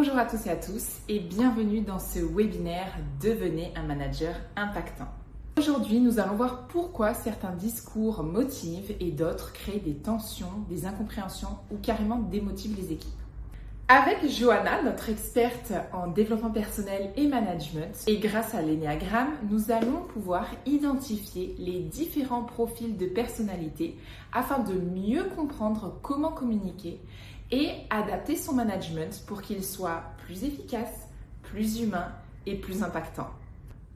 Bonjour à tous et à tous et bienvenue dans ce webinaire Devenez un manager impactant. Aujourd'hui, nous allons voir pourquoi certains discours motivent et d'autres créent des tensions, des incompréhensions ou carrément démotivent les équipes. Avec Johanna, notre experte en développement personnel et management, et grâce à l'énéagramme, nous allons pouvoir identifier les différents profils de personnalité afin de mieux comprendre comment communiquer et adapter son management pour qu'il soit plus efficace, plus humain et plus impactant.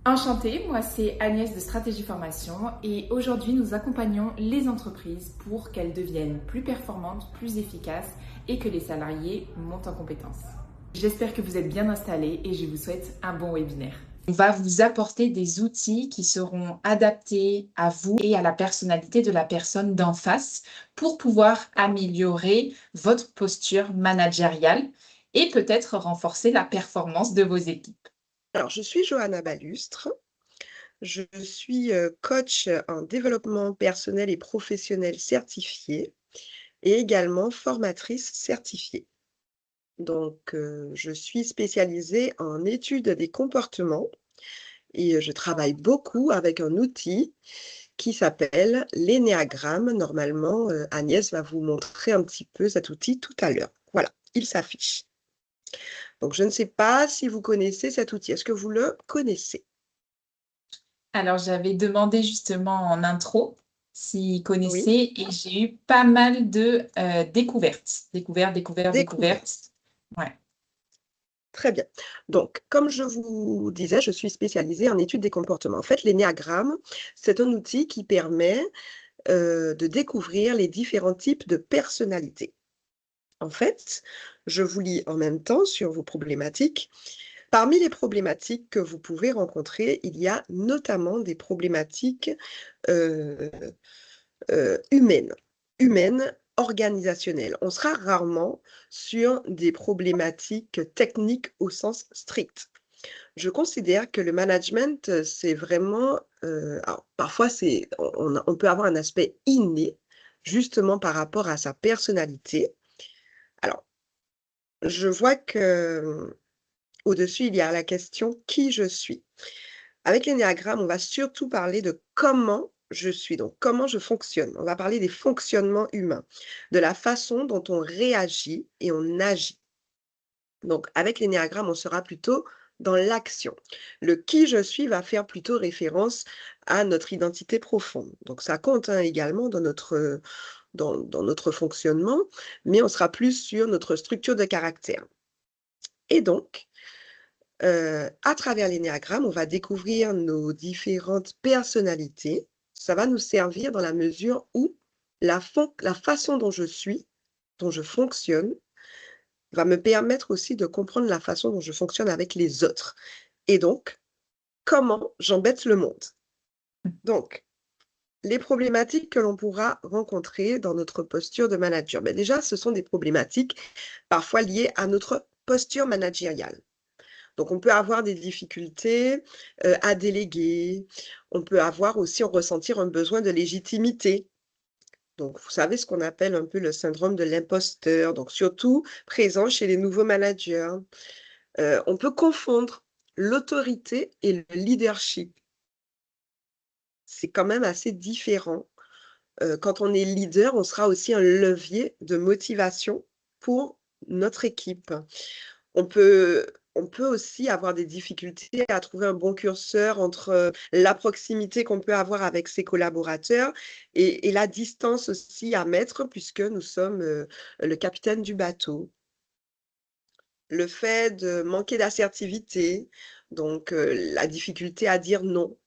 Enchantée, moi c'est Agnès de Stratégie Formation et aujourd'hui nous accompagnons les entreprises pour qu'elles deviennent plus performantes, plus efficaces et que les salariés montent en compétences. J'espère que vous êtes bien installés et je vous souhaite un bon webinaire. On va vous apporter des outils qui seront adaptés à vous et à la personnalité de la personne d'en face pour pouvoir améliorer votre posture managériale et peut-être renforcer la performance de vos équipes. Alors, je suis Johanna Balustre. Je suis coach en développement personnel et professionnel certifié et également formatrice certifiée. Donc, je suis spécialisée en études des comportements et je travaille beaucoup avec un outil qui s'appelle l'énéagramme. Normalement, Agnès va vous montrer un petit peu cet outil tout à l'heure. Voilà, il s'affiche. Donc, je ne sais pas si vous connaissez cet outil. Est-ce que vous le connaissez? Alors, j'avais demandé justement en intro s'ils Oui, connaissaient et j'ai eu pas mal de découvertes. découvert. Découvertes. Ouais. Très bien. Donc, comme je vous disais, je suis spécialisée en études des comportements. En fait, l'énéagramme, c'est un outil qui permet de découvrir les différents types de personnalités. En fait, je vous lis en même temps sur vos problématiques. Parmi les problématiques que vous pouvez rencontrer, il y a notamment des problématiques euh, humaines, organisationnelles. On sera rarement sur des problématiques techniques au sens strict. Je considère que le management, c'est vraiment, alors parfois on peut avoir un aspect inné, justement par rapport à sa personnalité. Alors, je vois que, au-dessus, il y a la question: «Qui je suis?» Avec l'énéagramme, on va surtout parler de comment je suis, donc comment je fonctionne. On va parler des fonctionnements humains, de la façon dont on réagit et on agit. Donc avec l'énéagramme, on sera plutôt dans l'action. Le «qui je suis» va faire plutôt référence à notre identité profonde. Donc ça compte, hein, également dans notre fonctionnement, mais on sera plus sur notre structure de caractère. Et donc, à travers l'énéagramme, on va découvrir nos différentes personnalités. Ça va nous servir dans la mesure où la façon dont je suis, dont je fonctionne, va me permettre aussi de comprendre la façon dont je fonctionne avec les autres et donc comment j'embête le monde. Donc, les problématiques que l'on pourra rencontrer dans notre posture de manager, beh, déjà, ce sont des problématiques parfois liées à notre posture managériale. Donc on peut avoir des difficultés, à déléguer, on peut avoir aussi ressentir un besoin de légitimité. Donc vous savez ce qu'on appelle un peu le syndrome de l'imposteur, donc surtout présent chez les nouveaux managers. On peut confondre l'autorité et le leadership. C'est quand même assez différent. Quand on est leader, on sera aussi un levier de motivation pour notre équipe. On peut on peut aussi avoir des difficultés à trouver un bon curseur entre, la proximité qu'on peut avoir avec ses collaborateurs et la distance aussi à mettre puisque nous sommes, le capitaine du bateau. Le fait de manquer d'assertivité, donc la difficulté à dire non.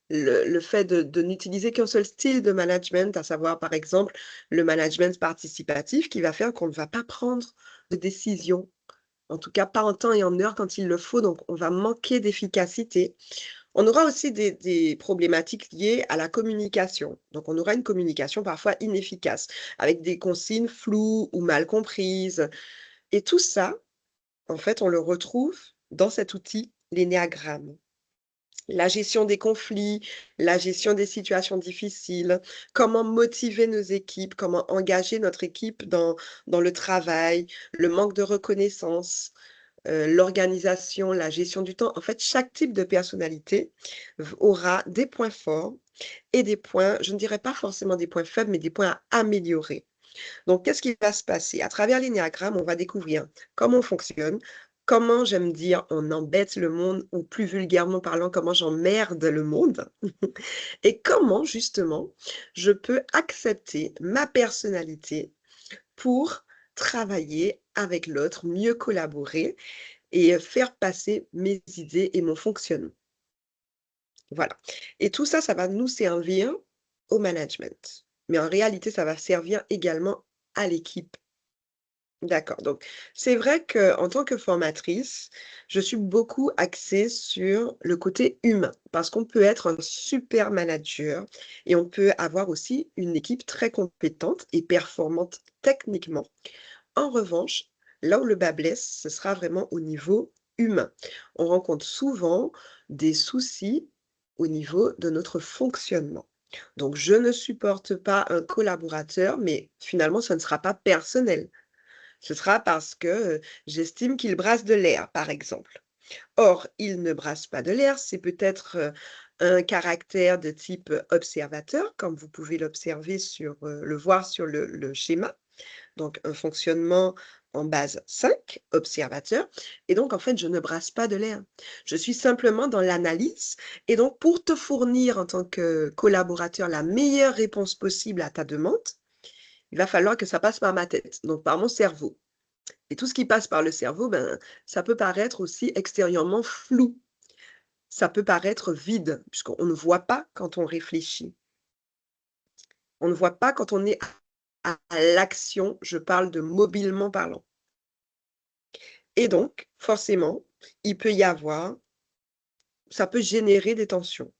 Le fait de n'utiliser qu'un seul style de management, à savoir, par exemple, le management participatif qui va faire qu'on ne va pas prendre de décision. En tout cas, pas en temps et en heure quand il le faut, donc on va manquer d'efficacité. On aura aussi des problématiques liées à la communication. Donc on aura une communication parfois inefficace, avec des consignes floues ou mal comprises et tout ça, en fait, on le retrouve dans cet outil, l'énéagramme. La gestion des conflits, la gestion des situations difficiles, comment motiver nos équipes, comment engager notre équipe dans le travail, le manque de reconnaissance. l'organisation, la gestion du temps. En fait, chaque type de personnalité aura des points forts et des points, je ne dirais pas forcément des points faibles, mais des points à améliorer. Donc, qu'est-ce qui va se passer? À travers l'énéagramme, on va découvrir comment on fonctionne, comment, j'aime dire, on embête le monde, ou plus vulgairement parlant, comment j'emmerde le monde, et comment, justement, je peux accepter ma personnalité pour travailler avec l'autre, mieux collaborer et faire passer mes idées et mon fonctionnement. Voilà. Et tout ça, ça va nous servir au management. Mais en réalité, ça va servir également à l'équipe. D'accord. Donc, c'est vrai qu'en tant que formatrice, je suis beaucoup axée sur le côté humain parce qu'on peut être un super manager et on peut avoir aussi une équipe très compétente et performante techniquement. En revanche, là où le bât blesse, ce sera vraiment au niveau humain. On rencontre souvent des soucis au niveau de notre fonctionnement. Donc, je ne supporte pas un collaborateur, mais finalement, ce ne sera pas personnel. Ce sera parce que j'estime qu'il brasse de l'air, par exemple. Or, il ne brasse pas de l'air, c'est peut-être un caractère de type observateur, comme vous pouvez l'observer le voir sur le schéma. Donc, un fonctionnement en base 5, observateur. Et donc, en fait, je ne brasse pas de l'air. Je suis simplement dans l'analyse. Et donc, pour te fournir en tant que collaborateur la meilleure réponse possible à ta demande, il va falloir que ça passe par ma tête, donc par mon cerveau. Et tout ce qui passe par le cerveau, ben, ça peut paraître aussi extérieurement flou. Ça peut paraître vide, puisqu'on ne voit pas quand on réfléchit. On ne voit pas quand on est à l'action, je parle de mobilement parlant. Et donc, forcément, il peut y avoir ça peut générer des tensions.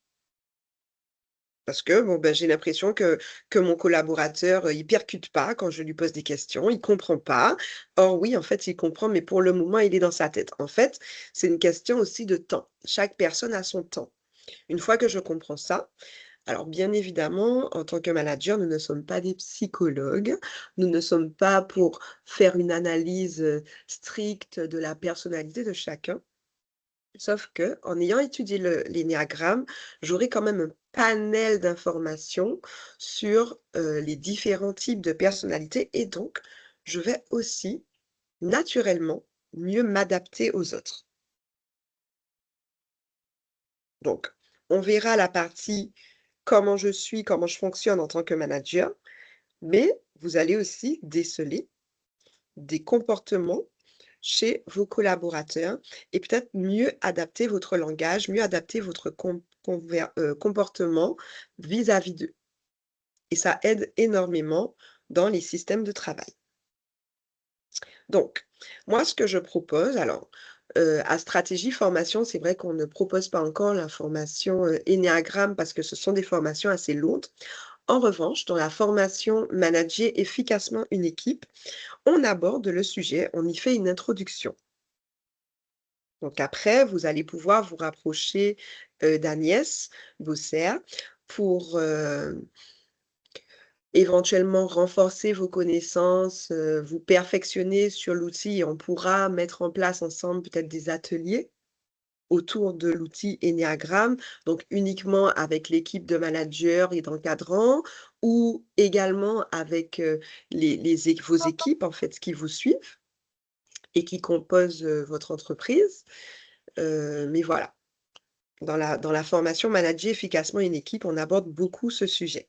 Parce que bon, ben, j'ai l'impression que mon collaborateur, il percute pas quand je lui pose des questions, il comprend pas. Or oui, en fait, il comprend, mais pour le moment, il est dans sa tête. En fait, c'est une question aussi de temps. Chaque personne a son temps. Une fois que je comprends ça, alors bien évidemment, en tant que manager, nous ne sommes pas des psychologues. Nous ne sommes pas pour faire une analyse, stricte de la personnalité de chacun. Sauf que, en ayant étudié l'énéagramme, j'aurai quand même un panel d'informations sur, les différents types de personnalités et donc je vais aussi, naturellement, mieux m'adapter aux autres. Donc, on verra la partie comment je suis, comment je fonctionne en tant que manager, mais vous allez aussi déceler des comportements chez vos collaborateurs et peut-être mieux adapter votre langage, mieux adapter votre comportement vis-à-vis d'eux. Et ça aide énormément dans les systèmes de travail. Donc, moi, ce que je propose, alors, à Stratégie Formation, c'est vrai qu'on ne propose pas encore la formation Énéagramme parce que ce sont des formations assez lourdes. En revanche, dans la formation Manager efficacement une équipe, on aborde le sujet, on y fait une introduction. Donc après, vous allez pouvoir vous rapprocher, d'Agnès Bosser pour, éventuellement renforcer vos connaissances, vous perfectionner sur l'outil et on pourra mettre en place ensemble peut-être des ateliers autour de l'outil Énéagramme, donc uniquement avec l'équipe de managers et d'encadrants ou également avec, vos équipes en fait qui vous suivent et qui composent, votre entreprise. Mais voilà, dans la formation Manager efficacement une équipe, on aborde beaucoup ce sujet,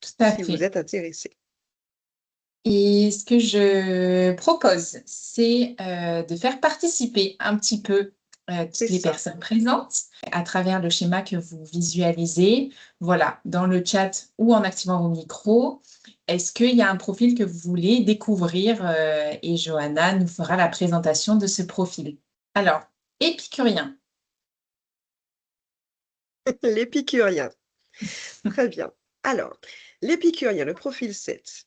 Tout à si vous fait. êtes intéressé. Et ce que je propose, c'est de faire participer un petit peu C'est toutes les ça. personnes présentes à travers le schéma que vous visualisez, voilà, dans le chat ou en activant vos micros. Est-ce qu'il y a un profil que vous voulez découvrir et Johanna nous fera la présentation de ce profil. Alors, épicurien. L'épicurien, très bien. Alors, l'épicurien, le profil 7.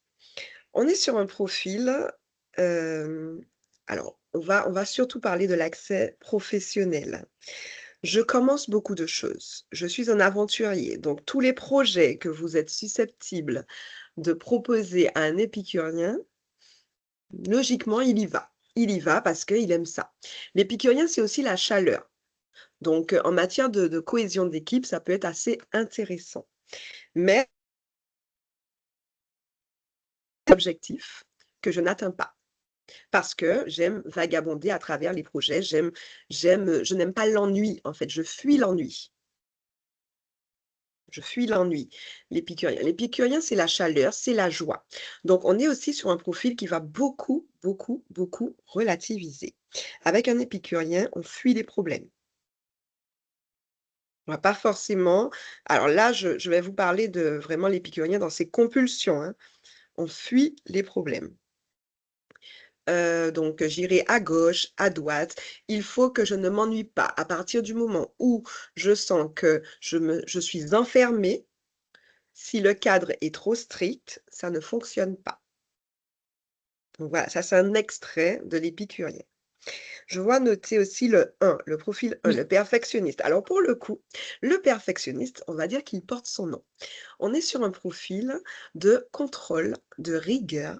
On est sur un profil, hem, alors on va surtout parler de l'accès professionnel. Je commence beaucoup de choses. Je suis un aventurier, donc tous les projets que vous êtes susceptibles de proposer à un épicurien, logiquement, il y va. il y va parce qu'il aime ça. L'épicurien, c'est aussi la chaleur. Donc, en matière de cohésion d'équipe, ça peut être assez intéressant. Mais objectif que je n'atteins pas parce que j'aime vagabonder à travers les projets, je n'aime pas l'ennui, en fait, je fuis l'ennui. Je fuis l'ennui, l'épicurien. L'épicurien, c'est la chaleur, c'est la joie. Donc, on est aussi sur un profil qui va beaucoup, beaucoup, beaucoup relativiser. Avec un épicurien, on fuit les problèmes. On va pas forcément alors là, je vais vous parler de vraiment l'épicurien dans ses compulsions, hein. On fuit les problèmes. Donc j'irai à gauche, à droite. Il faut que je ne m'ennuie pas. À partir du moment où je sens que je suis enfermée, si le cadre est trop strict, ça ne fonctionne pas. Donc voilà, ça c'est un extrait de l'épicurien. Je vois noter aussi le 1, le profil 1, Oui. le perfectionniste. Alors pour le coup, le perfectionniste, on va dire qu'il porte son nom. On est sur un profil de contrôle, de rigueur.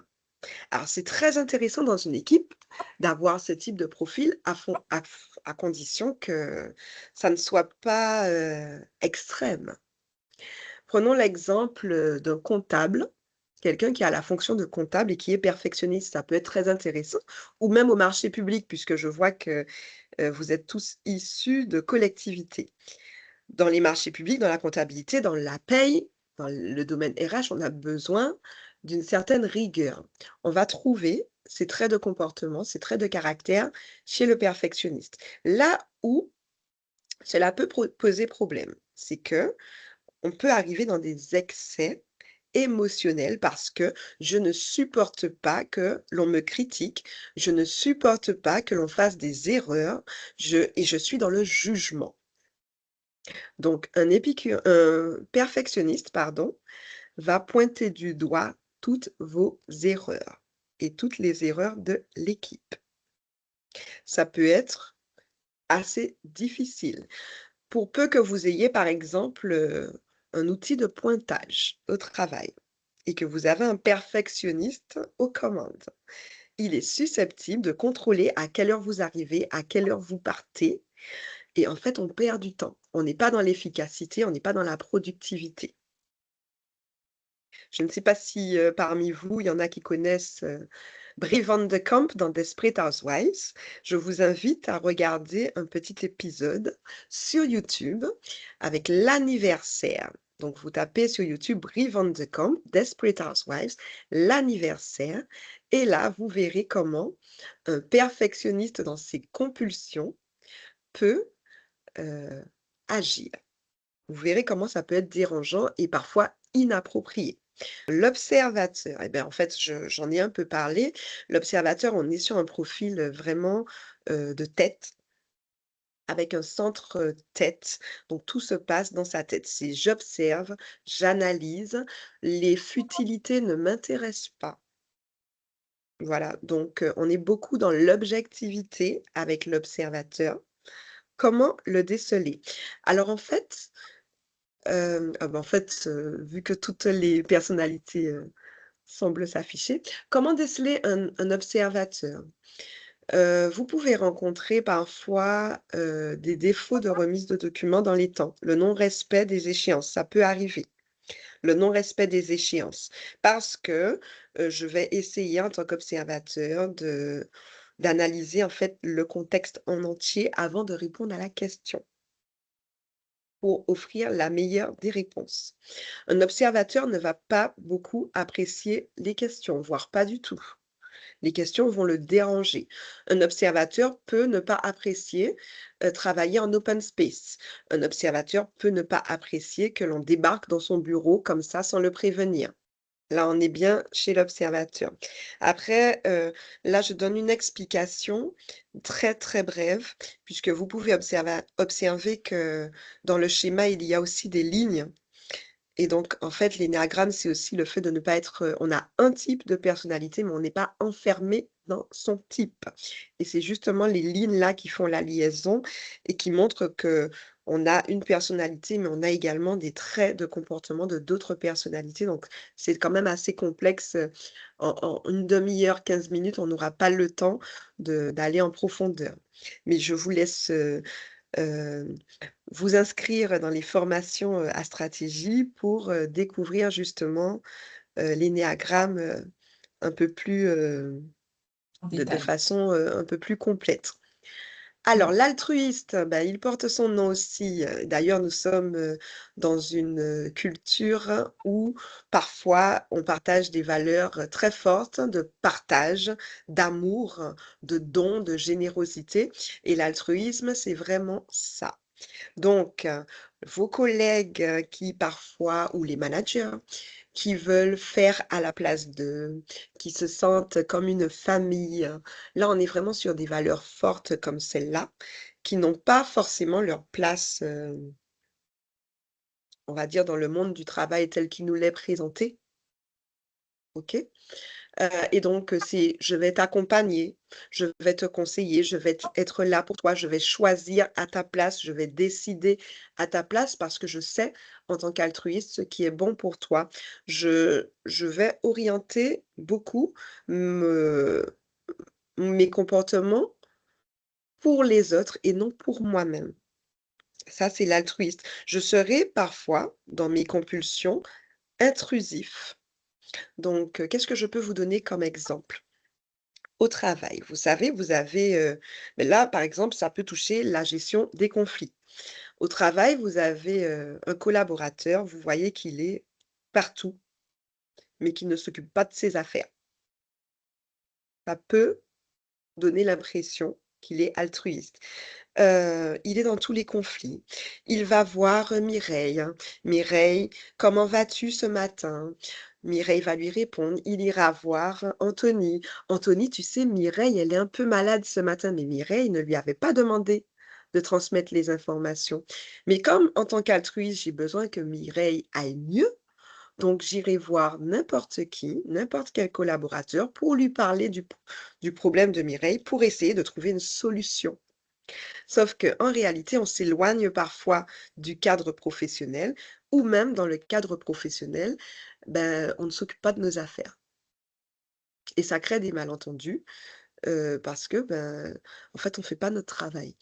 Alors c'est très intéressant dans une équipe d'avoir ce type de profil à condition que ça ne soit pas, extrême. Prenons l'exemple, d'un comptable, quelqu'un qui a la fonction de comptable et qui est perfectionniste, ça peut être très intéressant ou même au marché public puisque je vois que, vous êtes tous issus de collectivités. Dans les marchés publics, dans la comptabilité, dans la paye, dans le domaine RH, on a besoin d'une certaine rigueur. On va trouver ces traits de comportement, ces traits de caractère chez le perfectionniste. Là où cela peut poser problème, c'est que on peut arriver dans des excès émotionnels parce que je ne supporte pas que l'on me critique, je ne supporte pas que l'on fasse des erreurs, et je suis dans le jugement. Donc un perfectionniste, pardon, va pointer du doigt toutes vos erreurs et toutes les erreurs de l'équipe. Ça peut être assez difficile. Pour peu que vous ayez, par exemple, un outil de pointage au travail et que vous avez un perfectionniste aux commandes, il est susceptible de contrôler à quelle heure vous arrivez, à quelle heure vous partez et en fait, on perd du temps. On n'est pas dans l'efficacité, on n'est pas dans la productivité. Je ne sais pas si, parmi vous, il y en a qui connaissent, Brie Van de Kamp dans Desperate Housewives. Je vous invite à regarder un petit épisode sur YouTube avec l'anniversaire. Donc vous tapez sur YouTube Brie Van de Kamp, Desperate Housewives, l'anniversaire et là, vous verrez comment un perfectionniste dans ses compulsions peut, heu, agir. Vous verrez comment ça peut être dérangeant et parfois inapproprié. L'observateur et bien, en fait, j'en ai un peu parlé. L'observateur, on est sur un profil, vraiment, de tête, avec un centre, tête. Donc tout se passe dans sa tête. C'est j'observe, j'analyse, les futilités ne m'intéressent pas. Voilà, donc on est beaucoup dans l'objectivité avec l'observateur. Comment le déceler? Alors en fait, vu que toutes les personnalités, semblent s'afficher, comment déceler un observateur? Vous pouvez rencontrer parfois, des défauts de remise de documents dans les temps, le non-respect des échéances, ça peut arriver. Le non-respect des échéances parce que, je vais essayer en tant qu'observateur d'analyser en fait le contexte en entier avant de répondre à la question, pour offrir la meilleure des réponses. Un observateur ne va pas beaucoup apprécier les questions, voire pas du tout. Les questions vont le déranger. Un observateur peut ne pas apprécier, travailler en open space. Un observateur peut ne pas apprécier que l'on débarque dans son bureau comme ça sans le prévenir. Là, on est bien chez l'observateur. Après, là, je donne une explication très, très brève puisque vous pouvez observer que dans le schéma, il y a aussi des lignes Et donc, en fait, l'énéagramme, c'est aussi le fait de ne pas être, on a un type de personnalité, mais on n'est pas enfermé dans son type. Et c'est justement les lignes là qui font la liaison et qui montrent que on a une personnalité, mais on a également des traits de comportement de d'autres personnalités. Donc, c'est quand même assez complexe. En une demi-heure, 15 minutes, on n'aura pas le temps d'aller en profondeur. Mais je vous laisse, heu vous inscrire dans les formations, à stratégie pour, découvrir justement, l'énéagramme, un peu plus, En de détail. façon, un peu plus complète. Alors Mmh. l'altruiste, bah, il porte son nom aussi, d'ailleurs nous sommes, dans une, culture où parfois on partage des valeurs, très fortes de partage, d'amour, de don, de générosité et l'altruisme, c'est vraiment ça. Donc, vos collègues, qui parfois ou les managers, qui veulent faire à la place d'eux, qui se sentent comme une famille, là, on est vraiment sur des valeurs fortes comme celles-là, qui n'ont pas forcément leur place, on va dire dans le monde du travail tel qu'il nous l'est présenté, OK? Et donc, c'est je vais t'accompagner, je vais te conseiller, je vais être là pour toi, je vais choisir à ta place, je vais décider à ta place parce que je sais, en tant qu'altruiste, ce qui est bon pour toi. Je vais orienter beaucoup me mes comportements pour les autres et non pour moi-même. Ça, c'est l'altruiste. Je serai parfois, dans mes compulsions, intrusif. Donc, qu'est-ce que je peux vous donner comme exemple? Au travail, vous savez, vous avez, mais là, par exemple, ça peut toucher la gestion des conflits. Au travail, vous avez, un collaborateur, vous voyez qu'il est partout, mais qu'il ne s'occupe pas de ses affaires. Ça peut donner l'impression qu'il est altruiste. Il est dans tous les conflits. Il va voir, Mireille. «Mireille, comment vas-tu ce matin?» Mireille va lui répondre. Il ira voir Anthony. «Anthony, tu sais, Mireille, elle est un peu malade ce matin», mais Mireille ne lui avait pas demandé de transmettre les informations. Mais comme en tant qu'altruiste, j'ai besoin que Mireille aille mieux, donc j'irai voir n'importe qui, n'importe quel collaborateur pour lui parler du problème de Mireille, pour essayer de trouver une solution. Sauf qu'en réalité, on s'éloigne parfois du cadre professionnel ou même dans le cadre professionnel, ben, on ne s'occupe pas de nos affaires et ça crée des malentendus, parce que, ben, en fait, on ne fait pas notre travail.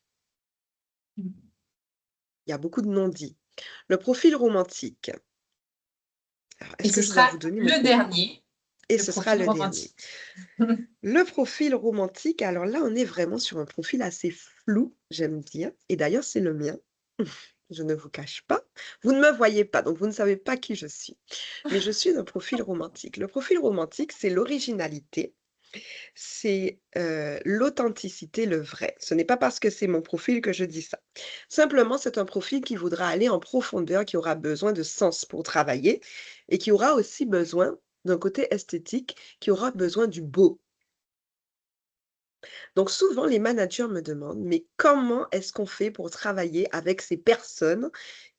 Mmh. Il y a beaucoup de non-dits. Le profil romantique. Alors, Et est-ce ce que je dois sera vous donner mon le pro dernier, et le ce sera profil le dernier. romantique. Le profil romantique, alors là, on est vraiment sur un profil assez flou, j'aime dire et d'ailleurs, c'est le mien. Je ne vous cache pas. Vous ne me voyez pas, donc vous ne savez pas qui je suis. Mais je suis d'un profil romantique. Le profil romantique, c'est l'originalité, c'est, l'authenticité, le vrai. Ce n'est pas parce que c'est mon profil que je dis ça. Simplement, c'est un profil qui voudra aller en profondeur, qui aura besoin de sens pour travailler et qui aura aussi besoin d'un côté esthétique, qui aura besoin du beau. Donc souvent, les managers me demandent, mais comment est-ce qu'on fait pour travailler avec ces personnes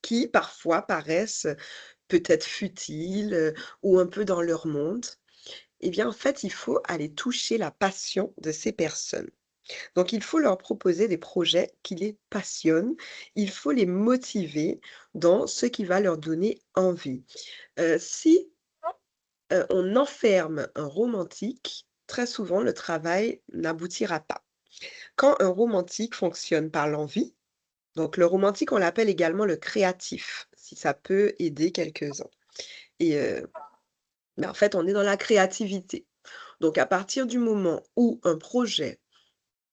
qui parfois paraissent peut-être futiles ou un peu dans leur monde? Eh bien, en fait, il faut aller toucher la passion de ces personnes. Donc, il faut leur proposer des projets qui les passionnent. Il faut les motiver dans ce qui va leur donner envie. Si on enferme un romantique, très souvent, le travail n'aboutira pas. Quand un romantique fonctionne par l'envie, donc le romantique, on l'appelle également le créatif, si ça peut aider quelques-uns et mais en fait, on est dans la créativité. Donc à partir du moment où un projet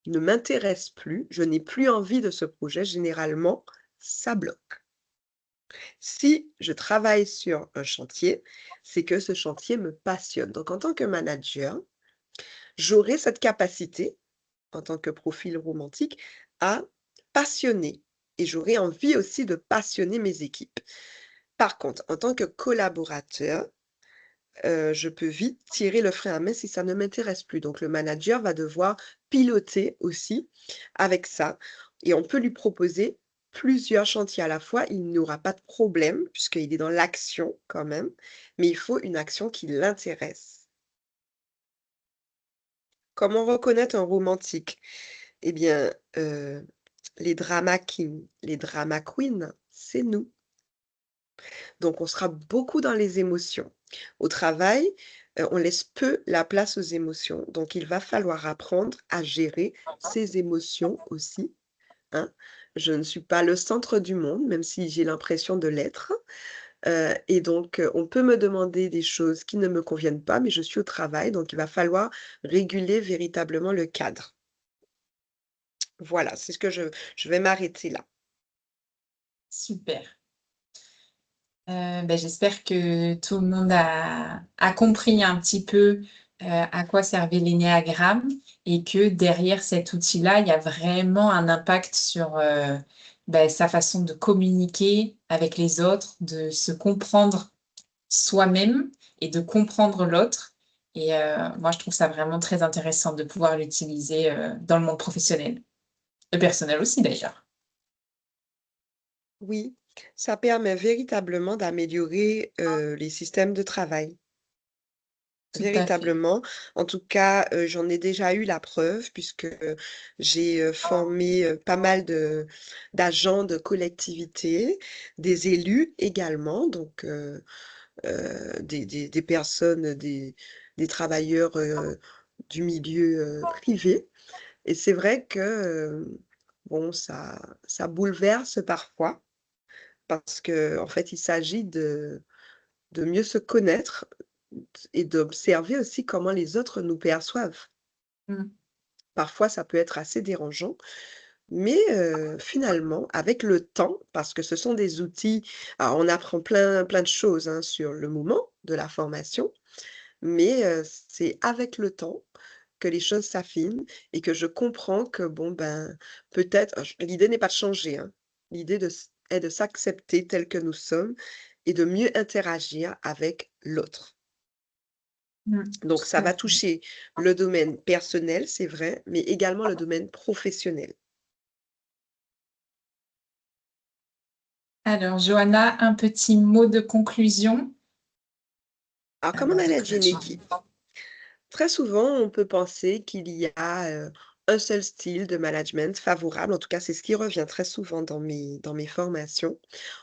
ne m'intéresse plus, je n'ai plus envie de ce projet, généralement, ça bloque. Si je travaille sur un chantier, c'est que ce chantier me passionne. Donc en tant que manager, j'aurai cette capacité en tant que profil romantique, à passionner et j'aurais envie aussi de passionner mes équipes. Par contre, en tant que collaborateur, je peux vite tirer le frein à main si ça ne m'intéresse plus. Donc le manager va devoir piloter aussi avec ça et on peut lui proposer plusieurs chantiers à la fois, il n'aura pas de problème puisqu'il est dans l'action quand même, mais il faut une action qui l'intéresse. Comment reconnaître un romantique? Eh bien, les drama queens, c'est nous. Donc on sera beaucoup dans les émotions. Au travail, on laisse peu la place aux émotions, donc il va falloir apprendre à gérer ses émotions aussi, hein. Je ne suis pas le centre du monde, même si j'ai l'impression de l'être, et donc on peut me demander des choses qui ne me conviennent pas, mais je suis au travail, donc il va falloir réguler véritablement le cadre. Voilà, c'est ce que je vais m'arrêter là. Super. J'espère que tout le monde a compris un petit peu, à quoi servait l'énéagramme et que derrière cet outil-là, il y a vraiment un impact sur, sa façon de communiquer avec les autres, de se comprendre soi-même et de comprendre l'autre et moi, je trouve ça vraiment très intéressant de pouvoir l'utiliser, dans le monde professionnel et personnel aussi d'ailleurs. Oui, ça permet véritablement d'améliorer, les systèmes de travail. Tout à fait. Véritablement. En tout cas, j'en ai déjà eu la preuve puisque, j'ai, formé, pas mal d'agents de collectivités, des élus également, donc des personnes, des travailleurs, du milieu, privé et c'est vrai que, bon, ça bouleverse parfois parce qu'en fait, il s'agit de mieux se connaître et d'observer aussi comment les autres nous perçoivent. Mmh. Parfois, ça peut être assez dérangeant, mais finalement, avec le temps, parce que ce sont des outils alors on apprend plein de choses, hein, sur le moment de la formation, mais c'est avec le temps que les choses s'affinent et que je comprends que bon, ben, peut-être l'idée n'est pas de changer, hein. L'idée est de s'accepter tel que nous sommes et de mieux interagir avec l'autre. Mmh. Donc ça Tout à va fait. toucher le domaine personnel, c'est vrai, mais également le domaine professionnel. Alors Johanna, un petit mot de conclusion Alors comment avant de manager une clôturer? équipe? Très souvent, on peut penser qu'il y a, un seul style de management favorable, en tout cas, c'est ce qui revient très souvent dans mes formations.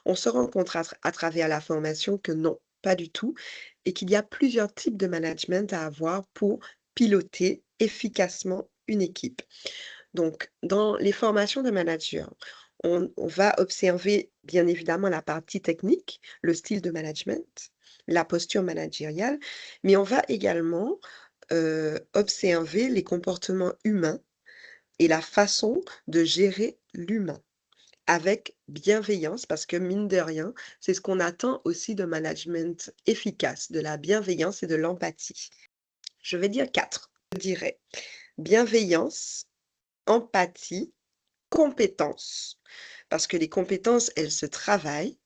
On se rend compte à travers la formation que non, pas du tout et qu'il y a plusieurs types de management à avoir pour piloter efficacement une équipe. Donc, dans les formations de managers, on va observer bien évidemment la partie technique, le style de management, la posture managériale, mais on va également observer les comportements humains et la façon de gérer l'humain avec bienveillance, parce que mine de rien, c'est ce qu'on attend aussi de management efficace, de la bienveillance et de l'empathie. Je vais dire quatre. Je dirais bienveillance, empathie, compétences, parce que les compétences, elles se travaillent.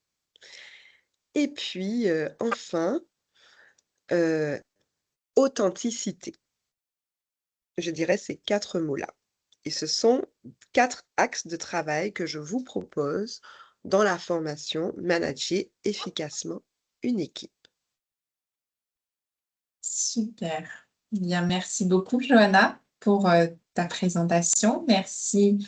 Et puis, enfin, heu, authenticité. Je dirais ces 4 mots-là. Et ce sont 4 axes de travail que je vous propose dans la formation Manager efficacement une équipe. Super. Bien, merci beaucoup Johanna pour, ta présentation. Merci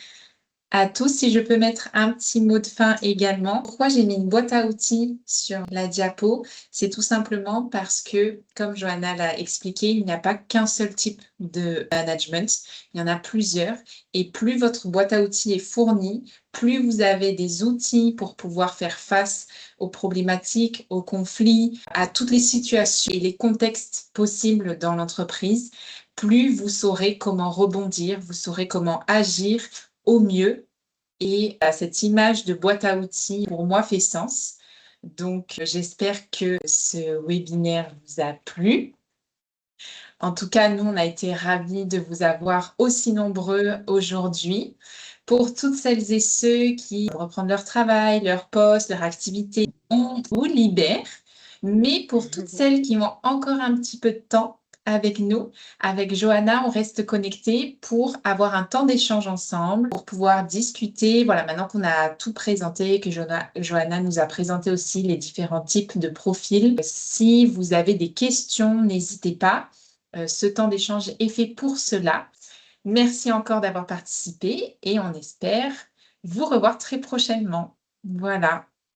à tous. Si je peux mettre un petit mot de fin également. Pourquoi j'ai mis une boîte à outils sur la diapo? C'est tout simplement parce que, comme Johanna l'a expliqué, il n'y a pas qu'un seul type de management, il y en a plusieurs. Et plus votre boîte à outils est fournie, plus vous avez des outils pour pouvoir faire face aux problématiques, aux conflits, à toutes les situations et les contextes possibles dans l'entreprise, plus vous saurez comment rebondir, vous saurez comment agir au mieux et cette image de boîte à outils, pour moi, fait sens. Donc, j'espère que ce webinaire vous a plu. En tout cas, nous, on a été ravis de vous avoir aussi nombreux aujourd'hui. Pour toutes celles et ceux qui reprennent leur travail, leur poste, leur activité, on vous libère. Mais pour toutes celles qui ont encore un petit peu de temps, avec nous. Avec Johanna, on reste connecté pour avoir un temps d'échange ensemble, pour pouvoir discuter. Voilà, maintenant qu'on a tout présenté, que Johanna nous a présenté aussi les différents types de profils. Si vous avez des questions, n'hésitez pas. Ce temps d'échange est fait pour cela. Merci encore d'avoir participé et on espère vous revoir très prochainement. Voilà.